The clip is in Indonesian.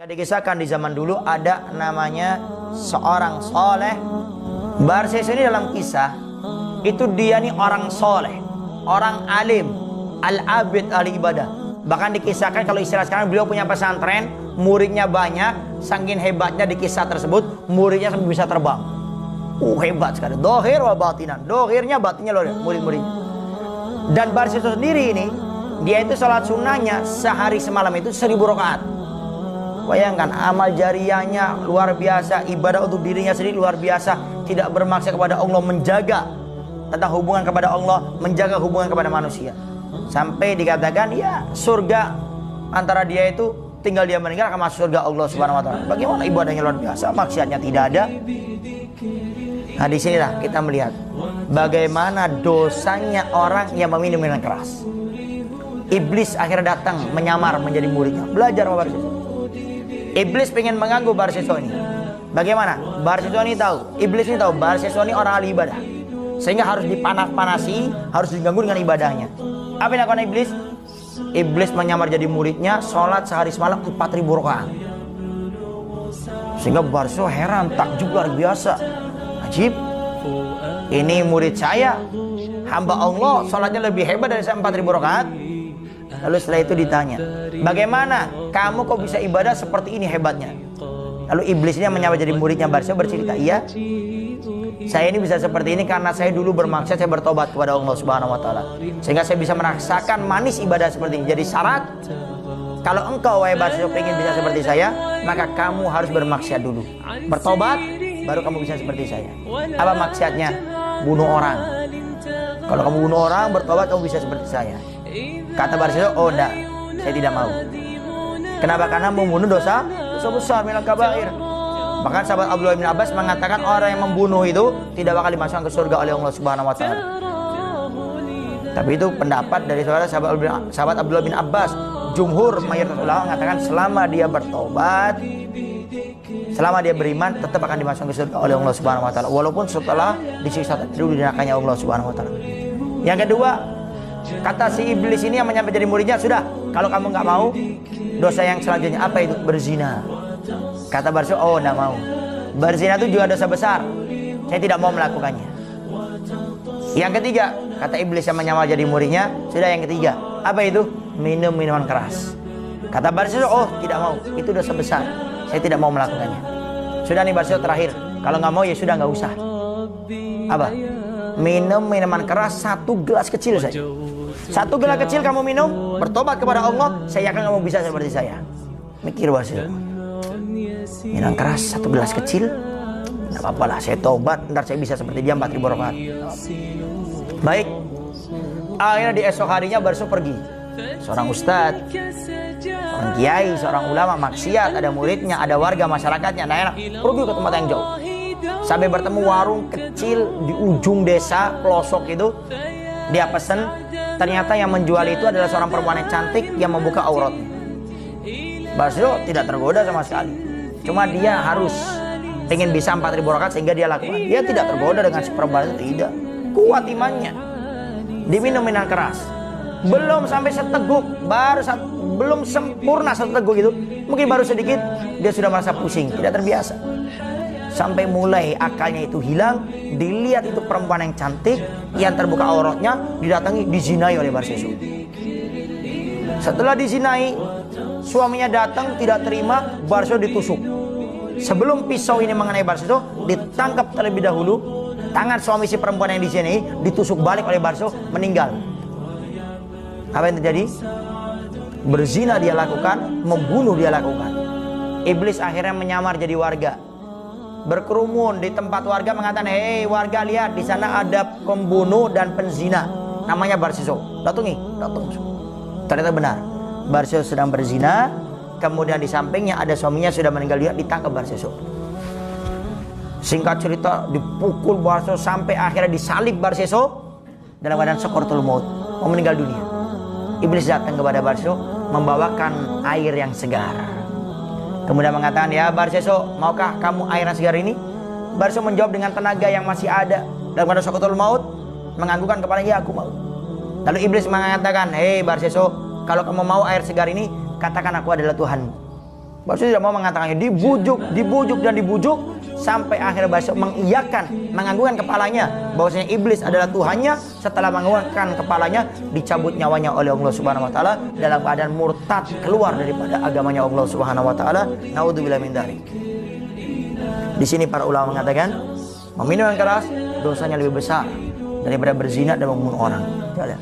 Dikisahkan di zaman dulu ada namanya seorang soleh. Barseso ini dalam kisah itu dia nih orang soleh, orang alim, al-abid, ahli ibadah. Bahkan dikisahkan kalau istilah sekarang beliau punya pesantren, muridnya banyak, saking hebatnya di kisah tersebut muridnya sampai bisa terbang. Hebat sekali. Dohir wa batinan, dohirnya batinnya loh murid-muridnya. Dan Barseso sendiri ini dia itu salat sunnahnya sehari semalam itu 1000 rakaat. Bayangkan amal jariahnya luar biasa, ibadah untuk dirinya sendiri luar biasa, tidak bermaksud kepada Allah, menjaga tentang hubungan kepada Allah, menjaga hubungan kepada manusia. Sampai dikatakan ya surga antara dia itu tinggal dia meninggal akan masuk surga Allah Subhanahu wa taala. Bagaimana ibadahnya luar biasa, maksiatnya tidak ada. Nah, di sinilah kita melihat bagaimana dosanya orang yang meminum minuman keras. Iblis akhirnya datang menyamar menjadi muridnya, belajar sama Barseso. Iblis pengen mengganggu Barseso ini. Bagaimana? Barseso ini tahu, Iblis ini tahu Barseso ini orang ahli ibadah, sehingga harus dipanas-panasi, harus diganggu dengan ibadahnya. Apa yang dilakukan Iblis? Iblis menyamar jadi muridnya, sholat sehari semalam 4000 rakaat. Sehingga Barseso heran, takjub luar biasa. Ajib, ini murid saya, hamba Allah, sholatnya lebih hebat dari saya 4000 rakaat. Lalu setelah itu ditanya, bagaimana kamu kok bisa ibadah seperti ini hebatnya? Lalu iblis ini yang menyamar jadi muridnya Barseso bercerita, iya, saya ini bisa seperti ini karena saya dulu bermaksud saya bertobat kepada Allah Subhanahu wa taala, sehingga saya bisa merasakan manis ibadah seperti ini. Jadi syarat kalau engkau wahai Barseso pengen bisa seperti saya, maka kamu harus bermaksiat dulu, bertobat, baru kamu bisa seperti saya. Apa maksiatnya? Bunuh orang. Kalau kamu bunuh orang, bertobat, kamu bisa seperti saya. Kata Barseso, oh enggak, saya tidak mau. Kenapa? Karena membunuh dosa besar, minal kabair. Bahkan sahabat Abdullah bin Abbas mengatakan orang yang membunuh itu tidak bakal dimasukkan ke surga oleh Allah Subhanahu wa taala. Tapi itu pendapat dari sahabat Abdullah bin Abbas. Jumhur mayoritas ulama mengatakan selama dia bertobat, selama dia beriman, tetap akan dimasukkan ke surga oleh Allah Subhanahu wa taala, walaupun setelah disiksa dulu di nerakanya Allah Subhanahu wa taala. Yang kedua, kata si iblis ini yang menyamar jadi muridnya, sudah, kalau kamu nggak mau, dosa yang selanjutnya apa itu? Berzina. Kata Barseso, oh nggak mau. Berzina itu juga dosa besar, saya tidak mau melakukannya. Yang ketiga, kata iblis yang menyamar jadi muridnya, sudah, yang ketiga, apa itu? Minum minuman keras. Kata Barseso, oh tidak mau, itu dosa besar, saya tidak mau melakukannya. Sudah nih Barseso, terakhir, kalau nggak mau ya sudah, nggak usah. Apa? Minum minuman keras 1 gelas kecil saja. 1 gelas kecil kamu minum, bertobat kepada Allah, saya yakin kamu bisa seperti saya. Mikir Barseso, minum keras 1 gelas kecil, nggak apa-apa lah, saya tobat, ntar saya bisa seperti dia 4000 rakaat. Baik, akhirnya di esok harinya Barseso pergi. Seorang ustadz, seorang kiai, seorang ulama maksiat, ada muridnya, ada warga masyarakatnya, nah enak, pergi ke tempat yang jauh. Sampai bertemu warung kecil di ujung desa pelosok itu. Dia pesen, ternyata yang menjual itu adalah seorang perempuan yang cantik yang membuka auratnya. Barseso tidak tergoda sama sekali, cuma dia harus ingin bisa 4000 rakaat sehingga dia lakukan. Dia tidak tergoda dengan si perempuan itu, tidak. Kuat imannya. Diminum minuman keras, belum sampai seteguk, belum sempurna seteguk itu, mungkin baru sedikit, dia sudah merasa pusing, tidak terbiasa. Sampai mulai akalnya itu hilang, dilihat itu perempuan yang cantik, yang terbuka auratnya, didatangi, dizinai oleh Barseso. Setelah dizinai, suaminya datang, tidak terima, Barseso ditusuk. Sebelum pisau ini mengenai Barseso, ditangkap terlebih dahulu, tangan suami si perempuan yang dizinai ditusuk balik oleh Barseso, meninggal. Apa yang terjadi? Berzina dia lakukan, membunuh dia lakukan. Iblis akhirnya menyamar jadi warga, berkerumun di tempat warga, mengatakan, hei warga, lihat di sana ada pembunuh dan penzina, namanya Barseso. Datang. Ternyata benar, Barseso sedang berzina. Kemudian di sampingnya ada suaminya sudah meninggal, dia ditangkap Barseso. Singkat cerita, dipukul Barseso sampai akhirnya disalib Barseso dalam keadaan sakaratul maut, mau meninggal dunia. Iblis datang kepada Barseso membawakan air yang segar. Kemudian mengatakan, ya Barseso, maukah kamu air yang segar ini? Barseso menjawab dengan tenaga yang masih ada dalam keadaan sakaratul maut, menganggukkan kepalanya, ya aku mau. Lalu iblis mengatakan, hei Barseso, kalau kamu mau air segar ini, katakan aku adalah Tuhanmu. Barseso tidak mau mengatakannya, dibujuk dan dibujuk, sampai akhirnya Barseso mengiyakan, menganggukkan kepalanya bahwasanya iblis adalah Tuhannya. Setelah menganggukkan kepalanya, dicabut nyawanya oleh Allah Subhanahu wa taala dalam keadaan murtad, keluar daripada agamanya Allah Subhanahu wa taala. Naudzubillah min dzalik. Di sini para ulama mengatakan, meminum yang keras dosanya lebih besar daripada berzina dan membunuh orang. Jalan.